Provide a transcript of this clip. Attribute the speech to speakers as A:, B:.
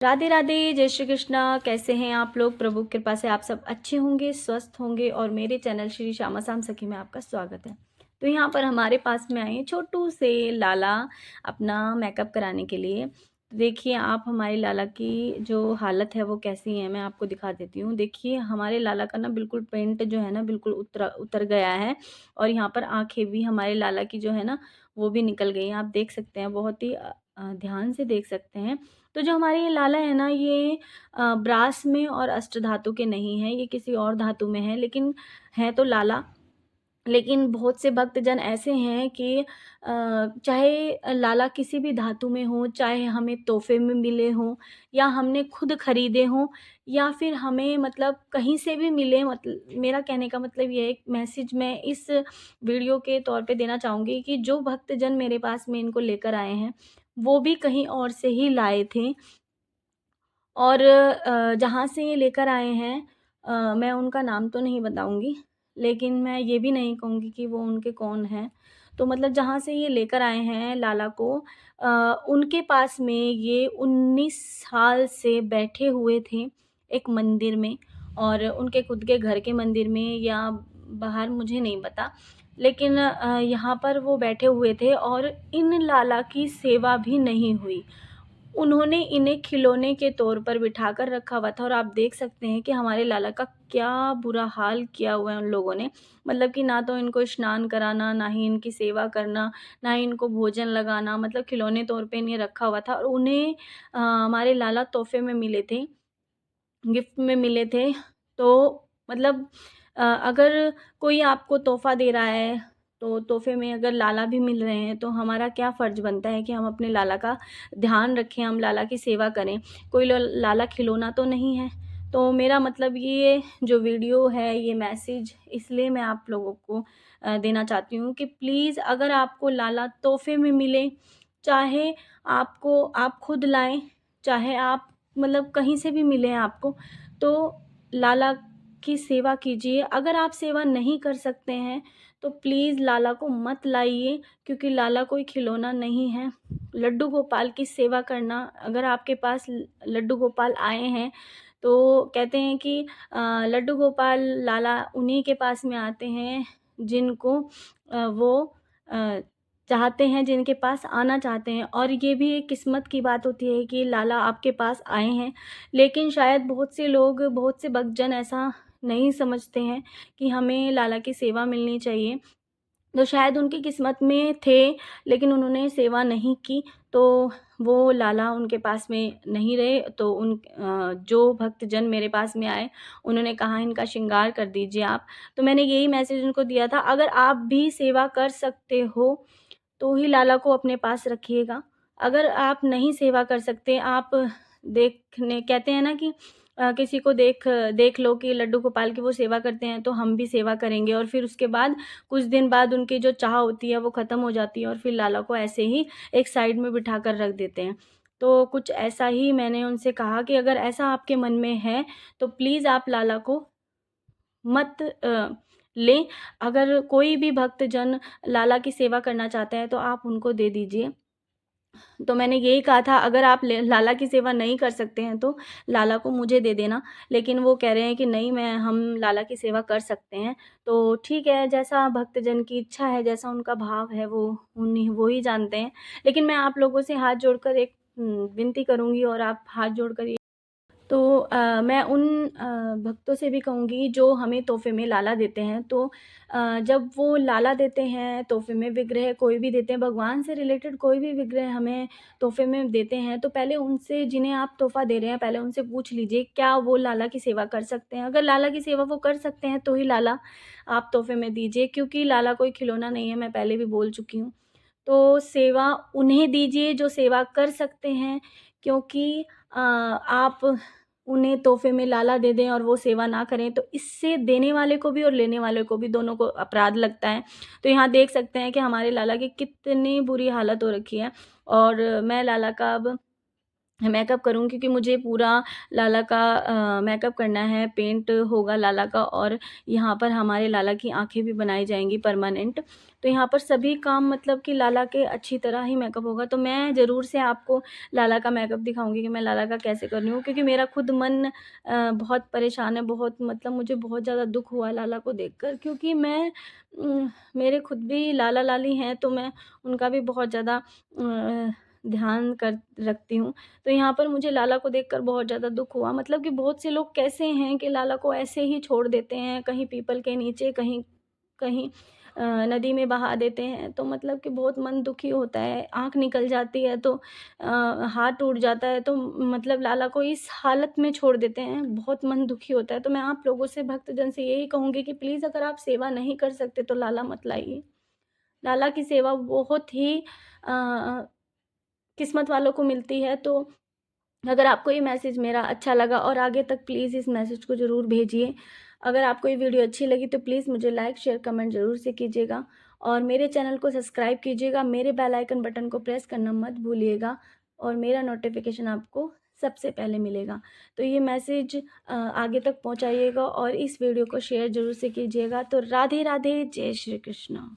A: राधे राधे, जय श्री कृष्णा। कैसे हैं आप लोग? प्रभु की कृपा से आप सब अच्छे होंगे, स्वस्थ होंगे और मेरे चैनल श्री श्यामा शाम सखी में आपका स्वागत है। तो यहाँ पर हमारे पास में आए हैं छोटू से लाला अपना मेकअप कराने के लिए। देखिए आप हमारे लाला की जो हालत है वो कैसी है, मैं आपको दिखा देती हूँ। देखिए हमारे लाला का ना बिल्कुल पेंट जो है ना बिल्कुल उतर उतर गया है और यहाँ पर आँखें भी हमारे लाला की जो है ना वो भी निकल गई हैं। आप देख सकते हैं, बहुत ही ध्यान से देख सकते हैं। तो जो हमारे ये लाला है ना, ये ब्रास में और अष्टधातु के नहीं हैं, ये किसी और धातु में है, लेकिन हैं तो लाला। लेकिन बहुत से भक्तजन ऐसे हैं कि चाहे लाला किसी भी धातु में हो, चाहे हमें तोहफ़े में मिले हों या हमने खुद खरीदे हों या फिर हमें मतलब कहीं से भी मिले, मेरा कहने का मतलब ये है, एक मैसेज मैं इस वीडियो के तौर पे देना चाहूँगी कि जो भक्तजन मेरे पास में इनको लेकर आए हैं, वो भी कहीं और से ही लाए थे। और जहाँ से ये लेकर आए हैं मैं उनका नाम तो नहीं बताऊँगी, लेकिन मैं ये भी नहीं कहूँगी कि वो उनके कौन हैं। तो मतलब जहाँ से ये लेकर आए हैं लाला को, उनके पास में ये 19 साल से बैठे हुए थे एक मंदिर में, और उनके खुद के घर के मंदिर में या बाहर मुझे नहीं पता। लेकिन यहाँ पर वो बैठे हुए थे और इन लाला की सेवा भी नहीं हुई। उन्होंने इन्हें खिलौने के तौर पर बिठाकर रखा हुआ था और आप देख सकते हैं कि हमारे लाला का क्या बुरा हाल किया हुआ है उन लोगों ने। मतलब कि ना तो इनको स्नान कराना, ना ही इनकी सेवा करना, ना ही इनको भोजन लगाना, मतलब खिलौने तौर पे इन्हें रखा हुआ था और उन्हें हमारे लाला तोहफ़े में मिले थे, गिफ्ट में मिले थे। तो मतलब अगर कोई आपको तोहफ़ा दे रहा है, तो तोहफ़े में अगर लाला भी मिल रहे हैं, तो हमारा क्या फ़र्ज़ बनता है कि हम अपने लाला का ध्यान रखें, हम लाला की सेवा करें। कोई लाला खिलौना तो नहीं है। तो मेरा मतलब ये जो वीडियो है, ये मैसेज इसलिए मैं आप लोगों को देना चाहती हूँ कि प्लीज़ अगर आपको लाला तोहफ़े में मिले, चाहे आपको आप खुद लाएँ, चाहे आप मतलब कहीं से भी मिले आपको, तो लाला की सेवा कीजिए। अगर आप सेवा नहीं कर सकते हैं, तो प्लीज़ लाला को मत लाइए, क्योंकि लाला कोई खिलौना नहीं है। लड्डू गोपाल की सेवा करना, अगर आपके पास लड्डू गोपाल आए हैं, तो कहते हैं कि लड्डू गोपाल लाला उन्हीं के पास में आते हैं जिनको वो अ, चाहते हैं, जिनके पास आना चाहते हैं। और ये भी एक किस्मत की बात होती है कि लाला आपके पास आए हैं। लेकिन शायद बहुत से लोग, बहुत से भक्तजन ऐसा नहीं समझते हैं कि हमें लाला की सेवा मिलनी चाहिए। तो शायद उनकी किस्मत में थे, लेकिन उन्होंने सेवा नहीं की, तो वो लाला उनके पास में नहीं रहे। तो जो भक्तजन मेरे पास में आए, उन्होंने कहा इनका श्रृंगार कर दीजिए आप। तो मैंने यही मैसेज उनको दिया था, अगर आप भी सेवा कर सकते हो, तो ही लाला को अपने पास रखिएगा। अगर आप नहीं सेवा कर सकते, आप देखने कहते हैं ना कि किसी को देख देख लो कि लड्डू गोपाल की वो सेवा करते हैं, तो हम भी सेवा करेंगे, और फिर उसके बाद कुछ दिन बाद उनकी जो चाह होती है वो ख़त्म हो जाती है और फिर लाला को ऐसे ही एक साइड में बिठा कर रख देते हैं। तो कुछ ऐसा ही मैंने उनसे कहा कि अगर ऐसा आपके मन में है, तो प्लीज़ आप लाला को मत लें। अगर कोई भी भक्तजन लाला की सेवा करना चाहता है, तो आप उनको दे दीजिए। तो मैंने यही कहा था, अगर आप लाला की सेवा नहीं कर सकते हैं, तो लाला को मुझे दे देना। लेकिन वो कह रहे हैं कि नहीं, हम लाला की सेवा कर सकते हैं। तो ठीक है, जैसा भक्तजन की इच्छा है, जैसा उनका भाव है, वो ही जानते हैं। लेकिन मैं आप लोगों से हाथ जोड़कर एक विनती करूँगी, और आप हाथ जोड़कर तो मैं उन भक्तों से भी कहूँगी जो हमें तोहफ़े में लाला देते हैं। तो जब वो लाला देते हैं, तोहफ़े में विग्रह कोई भी देते हैं, भगवान से रिलेटेड कोई भी विग्रह हमें तोहफ़े में देते हैं, तो पहले उनसे, जिन्हें आप तोहफ़ा दे रहे हैं, पहले उनसे पूछ लीजिए क्या वो लाला की सेवा कर सकते हैं। अगर लाला की सेवा वो कर सकते हैं, तो ही लाला आप तोहफ़े में दीजिए, क्योंकि लाला कोई खिलौना नहीं है, मैं पहले भी बोल चुकी हूँ। तो सेवा उन्हें दीजिए जो सेवा कर सकते हैं, क्योंकि आप उन्हें तोहफ़े में लाला दे दें और वो सेवा ना करें, तो इससे देने वाले को भी और लेने वाले को भी, दोनों को अपराध लगता है। तो यहाँ देख सकते हैं कि हमारे लाला की कितनी बुरी हालत हो रखी है, और मैं लाला का अब मेकअप करूँ, क्योंकि मुझे पूरा लाला का मेकअप करना है, पेंट होगा लाला का, और यहाँ पर हमारे लाला की आँखें भी बनाई जाएँगी परमानेंट। तो यहाँ पर सभी काम मतलब कि लाला के अच्छी तरह ही मेकअप होगा। तो मैं ज़रूर से आपको लाला का मेकअप दिखाऊँगी कि मैं लाला का कैसे कर रही हूँ, क्योंकि मेरा खुद मन बहुत परेशान है, बहुत मतलब मुझे बहुत ज़्यादा दुःख हुआ लाला को देखकर, क्योंकि मेरे खुद भी लाला-लाली हैं, तो मैं उनका भी बहुत ज़्यादा ध्यान कर रखती हूँ। तो यहाँ पर मुझे लाला को देखकर बहुत ज़्यादा दुःख हुआ, मतलब कि बहुत से लोग कैसे हैं कि लाला को ऐसे ही छोड़ देते हैं, कहीं पीपल के नीचे, कहीं कहीं नदी में बहा देते हैं। तो मतलब कि बहुत मन दुखी होता है, आँख निकल जाती है तो हाथ टूट जाता है, तो मतलब लाला को इस हालत में छोड़ देते हैं, बहुत मन दुखी होता है। तो मैं आप लोगों से, भक्तजन से यही कहूँगी कि प्लीज़ अगर आप सेवा नहीं कर सकते तो लाला मत लाइए। लाला की सेवा बहुत ही अ, किस्मत वालों को मिलती है। तो अगर आपको ये मैसेज मेरा अच्छा लगा, और आगे तक प्लीज़ इस मैसेज को ज़रूर भेजिए। अगर आपको ये वीडियो अच्छी लगी तो प्लीज़ मुझे लाइक, शेयर, कमेंट ज़रूर से कीजिएगा, और मेरे चैनल को सब्सक्राइब कीजिएगा। मेरे बेल आइकन बटन को प्रेस करना मत भूलिएगा, और मेरा नोटिफ़िकेशन आपको सबसे पहले मिलेगा। तो ये मैसेज आगे तक पहुँचाइएगा, और इस वीडियो को शेयर ज़रूर से कीजिएगा। तो राधे राधे, जय श्री कृष्ण।